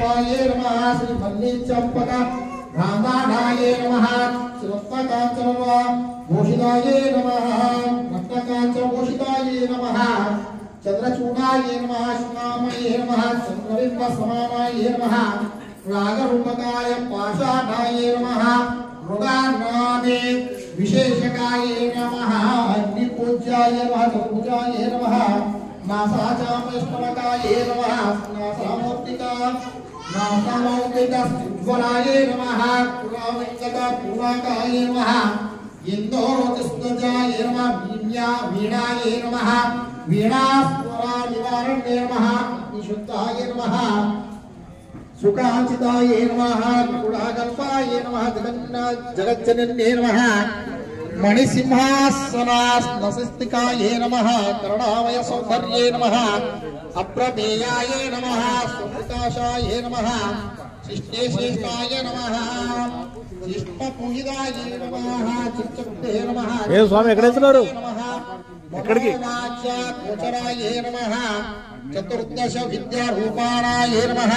శ్రీనివాసాయ నమః శ్రీ మల్లి చంపక రామానాయ నమః రత్నకాంచన భూషితాయ నమః రత్నకాంచన భూషితాయ నమః చంద్రచూడాయ నమః శ్యామయ నమః చంద్రబింబ సమానాయ నమః రాగరూపకాయ పాషాఢాయ నమః మృగానాదే విశేషకాయ నమః అగ్నిపూజ్యాయ నమః చతుర్భుజాయ నమః నాసాచామేశ్వరకాయ నమః నాసామూర్తిక నాసామౌక్తిక స్థిజ్వరాయ నమః కులావింగక పూరాకాయ నమః ఇందోరతిస్వజాయ నమః వీణాయ నమః వీణాస్వరా నివారణే నమః విశుద్ధాయ నమః సుఖాంచితాయ నమః కుడాగల్పాయ నమః జగజ్జనన్యే నమః మణిసింహాసనాస్నసిస్తికాయ నమః కరుణామయ సౌందర్యే నమః అప్రమేయాయ నమః సుప్రకాశాయ నమః శిష్టేశ్వరాయ నమః శిష్టపూజితాయ నమః చిత్తప్తే నమః ఏ స్వామి ఎక్కడెళ్తున్నారు ఎక్కడికి గోచరాయ నమః చతుర్దశ విద్యారూపాణాయ నమః